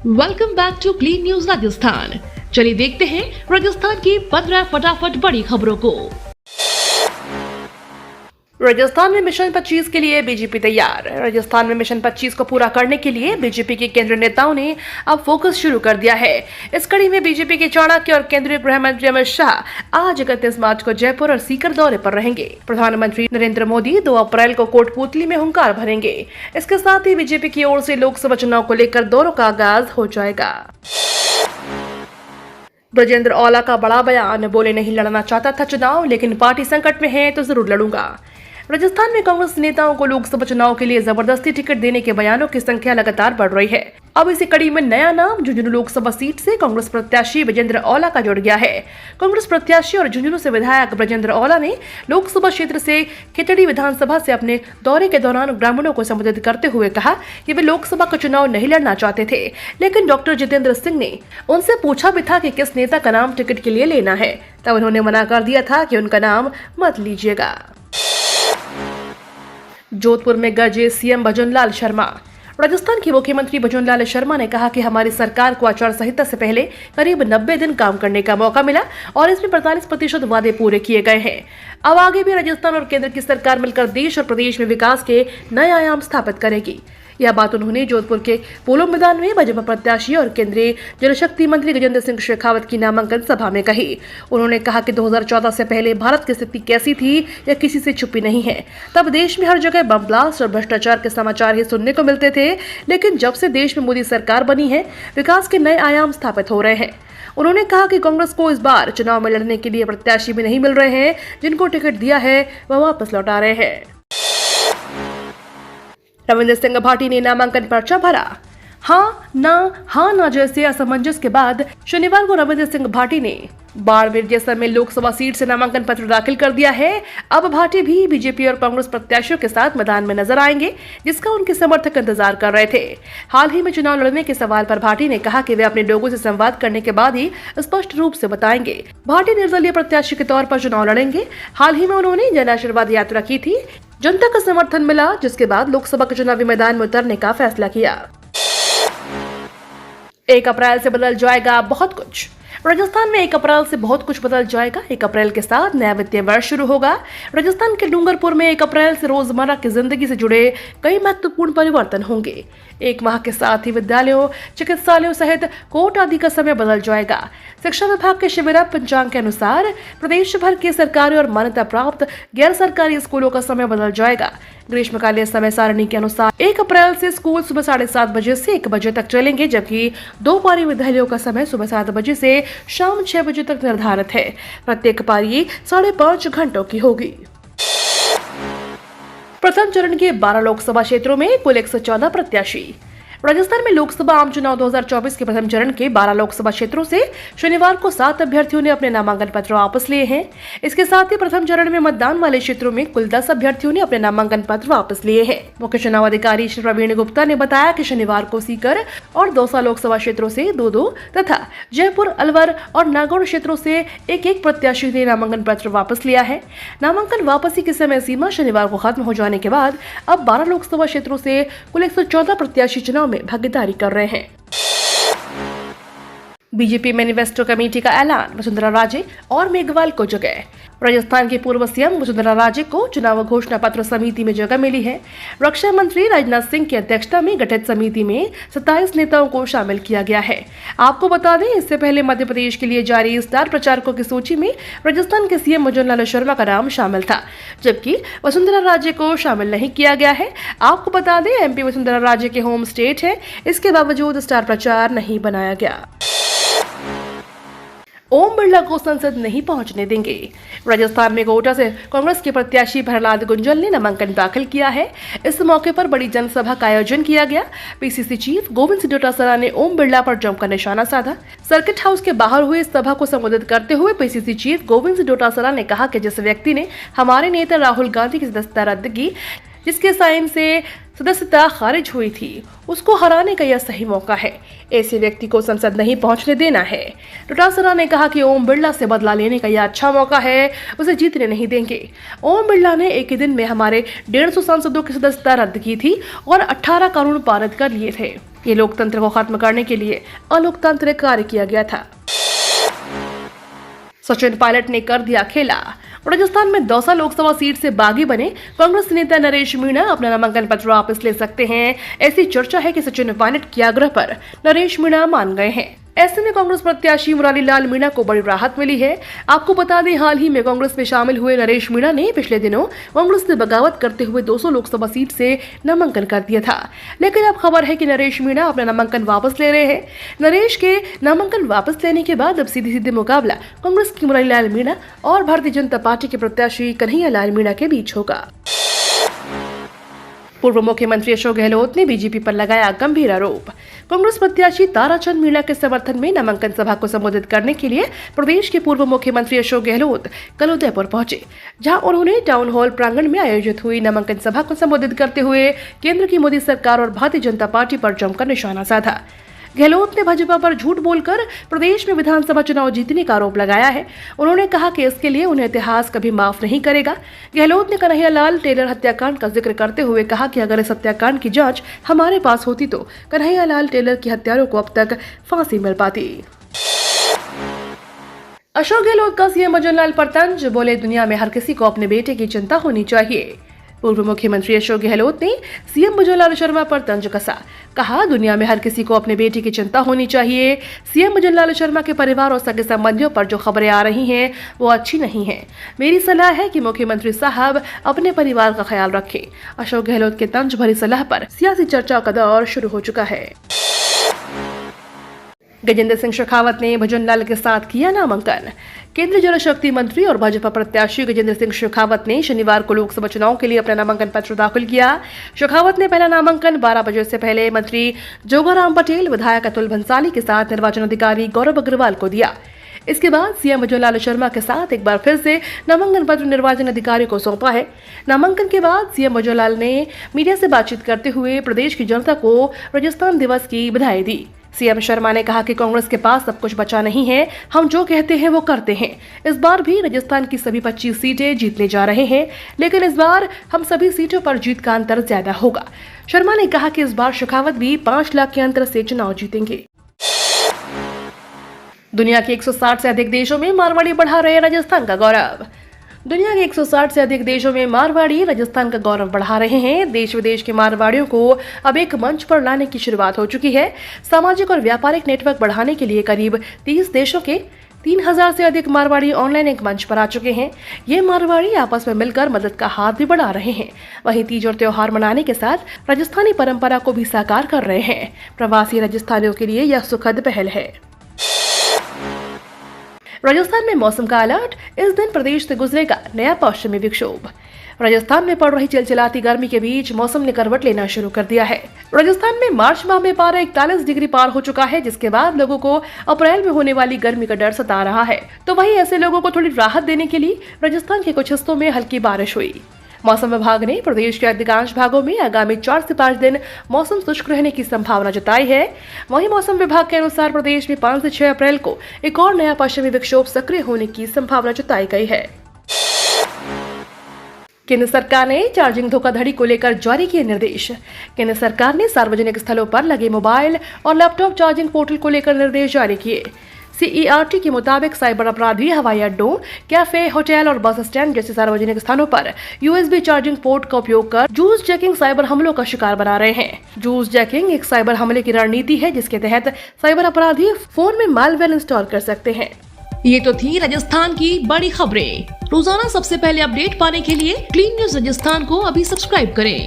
Welcome back to clean news Rajasthan. चलिए देखते हैं राजस्थान की 15 फटाफट बड़ी खबरों को। राजस्थान में मिशन 25 के लिए बीजेपी तैयार। राजस्थान में मिशन 25 को पूरा करने के लिए बीजेपी के केंद्रीय नेताओं ने अब फोकस शुरू कर दिया है। इस कड़ी में बीजेपी के चाणक्य और केंद्रीय गृह मंत्री अमित शाह आज 31 मार्च को जयपुर और सीकर दौरे पर रहेंगे। प्रधानमंत्री नरेंद्र मोदी 2 अप्रैल को कोटपूतली में हुंकार भरेंगे। इसके साथ ही बीजेपी की ओर से लोकसभा चुनाव को लेकर दौरों का आगाज हो जाएगा। ब्रजेंद्र औला का बड़ा बयान, बोले नहीं लड़ना चाहता था चुनाव, लेकिन पार्टी संकट में है तो जरूर लड़ूंगा। राजस्थान में कांग्रेस नेताओं को लोकसभा चुनाव के लिए जबरदस्ती टिकट देने के बयानों की संख्या लगातार बढ़ रही है। अब इसी कड़ी में नया नाम झुंझुनू लोकसभा सीट से कांग्रेस प्रत्याशी ब्रजेंद्र औला का जुड़ गया है। कांग्रेस प्रत्याशी और झुंझुनू से विधायक ब्रजेंद्र औला ने लोकसभा क्षेत्र से खिचड़ी विधानसभा से अपने दौरे के दौरान ग्रामीणों को संबोधित करते हुए कहा कि वे लोकसभा का चुनाव नहीं लड़ना चाहते थे, लेकिन डॉक्टर जितेंद्र सिंह ने उनसे पूछा भी था कि किस नेता का नाम टिकट के लिए लेना है, तब उन्होंने मना कर दिया था कि उनका नाम मत लीजिएगा। जोधपुर में गरजे सीएम भजनलाल शर्मा। राजस्थान के मुख्यमंत्री भजनलाल शर्मा ने कहा कि हमारी सरकार को आचार संहिता से पहले करीब 90 दिन काम करने का मौका मिला और इसमें 45% वादे पूरे किए गए हैं। अब आगे भी राजस्थान और केंद्र की सरकार मिलकर देश और प्रदेश में विकास के नए आयाम स्थापित करेगी। यह बात उन्होंने जोधपुर के पोलो मैदान में भाजपा प्रत्याशी और केंद्रीय जल शक्ति मंत्री गजेंद्र सिंह शेखावत की नामांकन सभा में कही। उन्होंने कहा कि 2014 से पहले भारत की स्थिति कैसी थी यह किसी से छुपी नहीं है। तब देश में हर जगह बम ब्लास्ट और भ्रष्टाचार के समाचार ही सुनने को मिलते थे, लेकिन जब से देश में मोदी सरकार बनी है, विकास के नए आयाम स्थापित हो रहे हैं। उन्होंने कहा कि कांग्रेस को इस बार चुनाव में लड़ने के लिए प्रत्याशी भी नहीं मिल रहे हैं। जिनको टिकट दिया है वह वापस लौटा रहे हैं। रविंद्र सिंह भाटी ने नामांकन पर्चा भरा। हाँ ना जैसे असमंजस के बाद शनिवार को रविंद्र सिंह भाटी ने बाड़मेर जैसलमेर लोकसभा सीट से नामांकन पत्र दाखिल कर दिया है। अब भाटी भी बीजेपी और कांग्रेस प्रत्याशियों के साथ मैदान में नजर आएंगे, जिसका उनके समर्थक इंतजार कर रहे थे। हाल ही में चुनाव लड़ने के सवाल पर भाटी ने कहा कि वे अपने लोगों से संवाद करने के बाद ही स्पष्ट रूप से बताएंगे। भाटी निर्दलीय प्रत्याशी के तौर पर चुनाव लड़ेंगे। हाल ही में उन्होंने जन आशीर्वाद यात्रा की थी, जनता का समर्थन मिला, जिसके बाद लोकसभा के चुनावी मैदान में उतरने का फैसला किया। 1 अप्रैल से बदल जाएगा बहुत कुछ। राजस्थान में 1 अप्रैल से बहुत कुछ बदल जाएगा। 1 अप्रैल के साथ नया वित्तीय वर्ष शुरू होगा। राजस्थान के डूंगरपुर में 1 अप्रैल से रोजमर्रा की जिंदगी से जुड़े कई महत्वपूर्ण परिवर्तन होंगे। 1 माह के साथ ही विद्यालयों, चिकित्सालयों सहित कोर्ट आदि का समय बदल जाएगा। शिक्षा विभाग के शिविर पंचांग के अनुसार प्रदेश भर के सरकारी और मान्यता प्राप्त गैर सरकारी स्कूलों का समय बदल जाएगा। ग्रीष्मकालीन समय सारणी के अनुसार 1 अप्रैल से स्कूल सुबह 7:30 बजे से 1 बजे तक चलेंगे, जबकि 2 पारी विद्यालयों का समय सुबह 7 बजे से शाम 6 बजे तक निर्धारित है। प्रत्येक पारी 5.5 घंटों की होगी। प्रथम चरण के 12 लोकसभा क्षेत्रों में कुल 114 प्रत्याशी। राजस्थान में लोकसभा आम चुनाव 2024 के प्रथम चरण के 12 लोकसभा क्षेत्रों से शनिवार को 7 अभ्यर्थियों ने अपने नामांकन पत्र वापस लिए हैं। इसके साथ ही प्रथम चरण में मतदान वाले क्षेत्रों में कुल 10 अभ्यर्थियों ने अपने नामांकन पत्र वापस लिए हैं। मुख्य चुनाव अधिकारी श्री प्रवीण गुप्ता ने बताया कि शनिवार को सीकर और दौसा लोकसभा क्षेत्रों से 2-2 तथा जयपुर, अलवर और नागौर क्षेत्रों से 1-1 प्रत्याशी ने नामांकन पत्र वापस लिया है। नामांकन वापसी की समय सीमा शनिवार को खत्म हो जाने के बाद अब 12 लोकसभा क्षेत्रों से कुल 114 प्रत्याशी चुनाव में भागीदारी कर रहे हैं। बीजेपी मैनिफेस्टो कमेटी का ऐलान, वसुंधरा राजे और मेघवाल को जगह। राजस्थान के पूर्व सीएम वसुंधरा राजे को चुनाव घोषणा पत्र समिति में जगह मिली है। रक्षा मंत्री राजनाथ सिंह की अध्यक्षता में गठित समिति में 27 नेताओं को शामिल किया गया है। आपको बता दें, इससे पहले मध्य प्रदेश के लिए जारी स्टार प्रचारकों की सूची में राजस्थान के सीएम भजनलाल शर्मा का नाम शामिल था, जबकि वसुंधरा राजे को शामिल नहीं किया गया है। आपको बता दें, एमपी वसुंधरा राजे के होम स्टेट है, इसके बावजूद स्टार प्रचार नहीं बनाया गया। ओम बिरला को संसद नहीं पहुंचने देंगे। राजस्थान में कोटा से कांग्रेस के प्रत्याशी प्रहलाद गुंजल ने नामांकन दाखिल किया है। इस मौके पर बड़ी जनसभा का आयोजन किया गया। पीसीसी चीफ गोविंद सिंह डोटासरा ने ओम बिरला पर जमकर निशाना साधा। सर्किट हाउस के बाहर हुई इस सभा को संबोधित करते हुए पीसीसी चीफ गोविंद सिंह डोटासरा ने कहा कि जिस व्यक्ति ने हमारे नेता राहुल गांधी की सदस्यता रद्द की, जिसके साइन से सदस्यता खारिज हुई थी, उसको हराने का यह सही मौका है। ऐसे व्यक्ति को संसद नहीं पहुंचने देना है। डोटासरा ने कहा कि ओम बिरला से बदला लेने का यह अच्छा मौका है, उसे जीतने नहीं देंगे। ओम बिरला ने एक ही दिन में हमारे 150 सांसदों की सदस्यता रद्द की थी और 18 कानून पारित कर लिए थे। ये लोकतंत्र को खत्म करने के लिए अलोकतांत्रिक कार्य किया गया था। सचिन पायलट ने कर दिया खेला। राजस्थान में दौसा लोकसभा सीट से बागी बने कांग्रेस नेता नरेश मीणा अपना नामांकन पत्र वापस ले सकते हैं। ऐसी चर्चा है कि सचिन पायलट के आग्रह पर नरेश मीणा मान गए हैं। ऐसे में कांग्रेस प्रत्याशी मुरारी लाल मीणा को बड़ी राहत मिली है। आपको बता दें, हाल ही में कांग्रेस में शामिल हुए नरेश मीणा ने पिछले दिनों कांग्रेस से बगावत करते हुए 200 लोकसभा सीट से नामांकन कर दिया था। लेकिन अब खबर है कि नरेश मीणा अपना नामांकन वापस ले रहे हैं। नरेश के नामांकन वापस लेने के बाद अब सीधे मुकाबला कांग्रेस की मुरारी लाल मीणा और भारतीय जनता पार्टी के प्रत्याशी कन्हैया लाल मीणा के बीच होगा। पूर्व मुख्यमंत्री अशोक गहलोत ने बीजेपी पर लगाया गंभीर आरोप। कांग्रेस प्रत्याशी ताराचंद मीणा के समर्थन में नामांकन सभा को संबोधित करने के लिए प्रदेश के पूर्व मुख्यमंत्री अशोक गहलोत कल उदयपुर पहुंचे, जहां उन्होंने टाउन हॉल प्रांगण में आयोजित हुई नामांकन सभा को संबोधित करते हुए केंद्र की मोदी सरकार और भारतीय जनता पार्टी पर जमकर निशाना साधा। गहलोत ने भाजपा पर झूठ बोलकर प्रदेश में विधानसभा चुनाव जीतने का आरोप लगाया है। उन्होंने कहा कि इसके लिए उन्हें इतिहास कभी माफ नहीं करेगा। गहलोत ने कन्हैया लाल टेलर हत्याकांड का जिक्र करते हुए कहा कि अगर इस हत्याकांड की जांच हमारे पास होती तो कन्हैया लाल टेलर के हत्यारों को अब तक फांसी मिल पाती। अशोक गहलोत का सीएम भजनलाल पर तंज, बोले दुनिया में हर किसी को अपने बेटे की चिंता होनी चाहिए। पूर्व मुख्यमंत्री अशोक गहलोत ने सीएम भजनलाल शर्मा पर तंज कसा। कहा, दुनिया में हर किसी को अपने बेटे की चिंता होनी चाहिए। सीएम भजनलाल शर्मा के परिवार और सगे संबंधियों पर जो खबरें आ रही हैं वो अच्छी नहीं है। मेरी सलाह है कि मुख्यमंत्री साहब अपने परिवार का ख्याल रखें। अशोक गहलोत के तंज भरी सलाह पर सियासी चर्चा का दौर शुरू हो चुका है। गजेंद्र सिंह शेखावत ने भजनलाल के साथ किया नामांकन। केंद्रीय जल शक्ति मंत्री और भाजपा प्रत्याशी गजेंद्र सिंह शेखावत ने शनिवार को लोकसभा चुनाव के लिए अपना नामांकन पत्र दाखिल किया। शेखावत ने पहला नामांकन 12 बजे से पहले मंत्री जोगाराम पटेल, विधायक अतुल भंसाली के साथ निर्वाचन अधिकारी गौरव अग्रवाल को दिया। इसके बाद सीएम भजनलाल शर्मा के साथ एक बार फिर से नामांकन पत्र निर्वाचन अधिकारी को सौंपा है। नामांकन के बाद सीएम भजनलाल ने मीडिया से बातचीत करते हुए प्रदेश की जनता को राजस्थान दिवस की बधाई दी। सीएम शर्मा ने कहा कि कांग्रेस के पास सब कुछ बचा नहीं है, हम जो कहते हैं वो करते हैं। इस बार भी राजस्थान की सभी 25 सीटें जीतने जा रहे हैं, लेकिन इस बार हम सभी सीटों पर जीत का अंतर ज्यादा होगा। शर्मा ने कहा कि इस बार शेखावत भी 5 लाख के अंतर से चुनाव जीतेंगे। दुनिया के 160 से अधिक देशों में मारवाड़ी बढ़ा रहे राजस्थान का गौरव। दुनिया के 160 से अधिक देशों में मारवाड़ी राजस्थान का गौरव बढ़ा रहे हैं। देश विदेश के मारवाड़ियों को अब एक मंच पर लाने की शुरुआत हो चुकी है। सामाजिक और व्यापारिक नेटवर्क बढ़ाने के लिए करीब 30 देशों के 3000 से अधिक मारवाड़ी ऑनलाइन एक मंच पर आ चुके हैं। ये मारवाड़ी आपस में मिलकर मदद का हाथ भी बढ़ा रहे हैं। वहीं तीज और त्योहार मनाने के साथ राजस्थानी परंपरा को भी साकार कर रहे हैं। प्रवासी राजस्थानियों के लिए यह सुखद पहल है। राजस्थान में मौसम का अलर्ट, इस दिन प्रदेश से गुजरेगा नया पश्चिमी विक्षोभ। राजस्थान में पड़ रही चिलचिलाती गर्मी के बीच मौसम ने करवट लेना शुरू कर दिया है। राजस्थान में मार्च माह में पारा 41 डिग्री पार हो चुका है, जिसके बाद लोगों को अप्रैल में होने वाली गर्मी का डर सता रहा है। तो वहीं ऐसे लोगों को थोड़ी राहत देने के लिए राजस्थान के कुछ हिस्सों में हल्की बारिश हुई। मौसम विभाग ने प्रदेश के अधिकांश भागों में आगामी 4 से 5 दिन मौसम शुष्क रहने की संभावना जताई है। वहीं मौसम विभाग के अनुसार प्रदेश में 5 से 6 अप्रैल को एक और नया पश्चिमी विक्षोभ सक्रिय होने की संभावना जताई गई है। केंद्र सरकार ने चार्जिंग धोखाधड़ी को लेकर जारी किए निर्देश। केंद्र सरकार ने सार्वजनिक स्थलों पर लगे मोबाइल और लैपटॉप चार्जिंग पोर्टल को लेकर निर्देश जारी किए। CERT के मुताबिक साइबर अपराधी हवाई अड्डों, कैफे, होटल और बस स्टैंड जैसे सार्वजनिक स्थानों पर USB चार्जिंग पोर्ट का उपयोग कर जूस जैकिंग साइबर हमलों का शिकार बना रहे हैं। जूस जैकिंग एक साइबर हमले की रणनीति है, जिसके तहत साइबर अपराधी फोन में मालवेयर इंस्टॉल कर सकते हैं। ये तो थी राजस्थान की बड़ी खबरें। रोजाना सबसे पहले अपडेट पाने के लिए क्लीन न्यूज राजस्थान को अभी सब्सक्राइब करें।